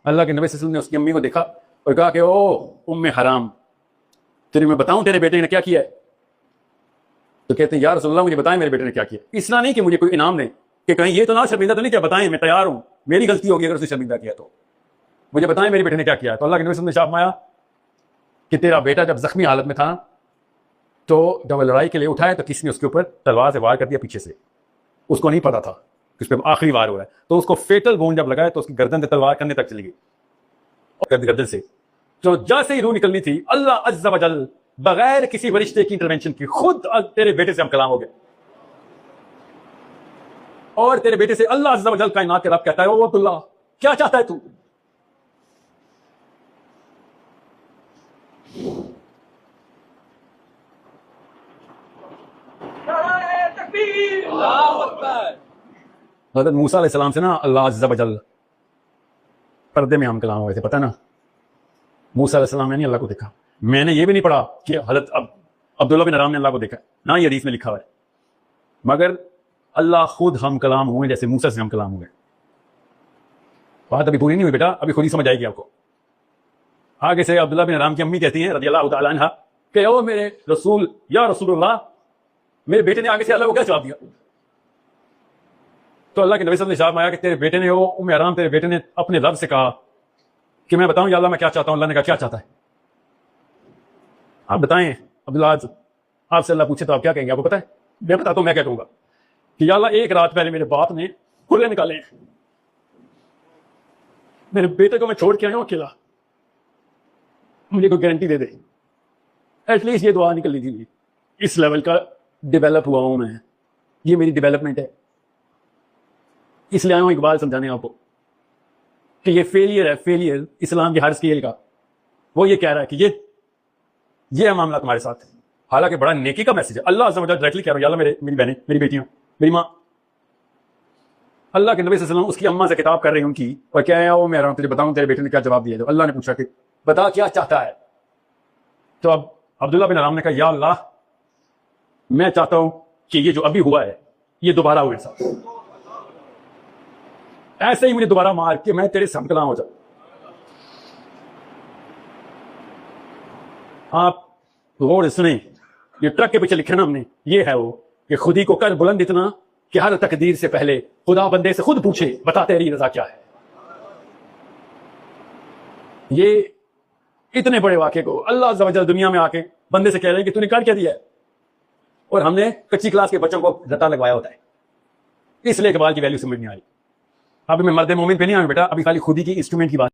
अल्लाह के नबी सल्लल्लाहु अलैहि वसल्लम ने उसकी अम्मी को देखा और कहा कि ओ उम्मे हराम, तेरे मैं बताऊं तेरे बेटे ने क्या किया है? तो कहते हैं या रसूलल्लाह मुझे बताएं मेरे बेटे ने क्या किया। इसलिए नहीं कि मुझे कोई इनाम दें कि कहीं ये तो ना शर्मिंदा तो नहीं, क्या बताएं, मैं तैयार हूं, मेरी गलती होगी अगर उसे शर्मिंदा किया तो मुझे बताएं मेरे बेटे ने क्या किया। तो अल्लाह के नबी सल्लल्लाहु अलैहि वसल्लम ने शाफ माया कि तेरा बेटा जब जख्मी हालत में था तो जब लड़ाई के लिए उठाया तो किसी ने उसके ऊपर तलवार से वार कर दिया पीछे से, उसको नहीं पता था कि उस पर आखिरी वार हो रहा है, तो उसको फेटल वोन जब लगाया तो उसकी गर्दन से तलवार करने तक चली गई, गर्दन से। तो जैसे ही रूह निकलनी थी, अल्लाह अज़्ज़ा वजल बगैर किसी वरिष्ठे की इंटरवेंशन की खुद तेरे बेटे से हम कलाम हो गए, और तेरे बेटे से अल्लाह अज़्ज़ा वजल कायनात के रब कहता है, ओ अब्दुल्ला क्या चाहता है तू? हज़रत मूसा अलैहिस्सलाम से ना अल्लाह अज़्ज़ा वजल पर्दे में हम कलाम हुए थे, पता ना। मूसा अलैहिस्सलाम ने नहीं अल्लाह को देखा, मैंने ये भी नहीं पढ़ा कि हज़रत अब्दुल्ला बिन हराम ने अल्लाह को देखा, ना ये हदीस में लिखा हुआ है, मगर अल्लाह खुद हम कलाम हुए जैसे मूसा से हम कलाम हुए। बात अभी पूरी नहीं हुई बेटा, अभी खुद ही समझ आएगी आपको। आगे से अब्दुल्ला बिन हराम की अम्मी कहती हैं रज़ियल्लाहु तआला अन्हा कि ओ मेरे रसूल, या रसूलुल्लाह, मेरे बेटे ने आगे से अल्लाह को क्या जवाब दिया? तो अल्लाह के नबी सल्लल्लाहु अलैहि वसल्लम ने आया कि तेरे बेटे ने, ओ उम्मे हराम, तेरे बेटे ने अपने रब से कहा कि मैं बताऊं या अल्लाह मैं क्या चाहता हूं? अल्लाह ने कहा क्या चाहता है? आप बताएं। अब्दुल्ला आपसे अल्लाह पूछे तो आप क्या कहेंगे? आपको पता है? मैं बताता हूं मैं क्या कहूंगा कि या अल्लाह एक रात पहले मेरे बाप ने खुले निकाले हैं, मेरे बेटे को मैं छोड़ के आया हूं अकेला, मुझे कोई गारंटी दे दे, एटलीस्ट ये दुआ निकलनी थी। इस लेवल का डेवलप हुआ हूं मैं, ये मेरी डेवलपमेंट है, इसलिए आया हूं इकबाल समझाने आपको कि ये फेलियर है, फेलियर इस्लाम के हर स्केल का। वो ये कह रहा है कि ये है मामला तुम्हारे साथ, हालांकि बड़ा नेकी का मैसेज है। अल्लाह अज़्ज़ा वजल डायरेक्टली कह रहा है, अल्लाह मेरी बहनें, मेरी बेटियां, मेरी माँ। अल्लाह के नबी सल्लल्लाहु अलैहि वसल्लम उसकी अम्मा से किताब कर रही हैं उनकी, और क्या है वो, मैं तुझे बताऊं तेरे बेटे ने क्या जवाब दिया। तो अल्लाह ने पूछा कि बता क्या चाहता है? तो अब अब्दुल्ला बिन हराम ने कहा या अल्लाह मैं चाहता हूं कि ये जो अभी हुआ है ये दोबारा हुए साथ, ऐसे ही मुझे दोबारा मार के मैं तेरे से कलाम हो जाऊं। आप गौर सुने, ये ट्रक के पीछे लिखा ना हमने, ये है वो कि खुदी को कर बुलंद इतना कि हर तकदीर से पहले खुदा बंदे से खुद पूछे बता तेरी रजा क्या है। ये इतने बड़े वाक़े को अल्लाह अज़्ज़ा वजल दुनिया में आके बंदे से कह रहे हैं कि तूने कर क्या दिया है, और हमने कच्ची क्लास के बच्चों को रट्टा लगवाया होता है, इसलिए इकबाल की वैल्यू समझ नहीं आ रही। अभी मैं मर्द मोमिन पे नहीं आया बेटा, अभी खाली खुदी की इंस्ट्रूमेंट की बात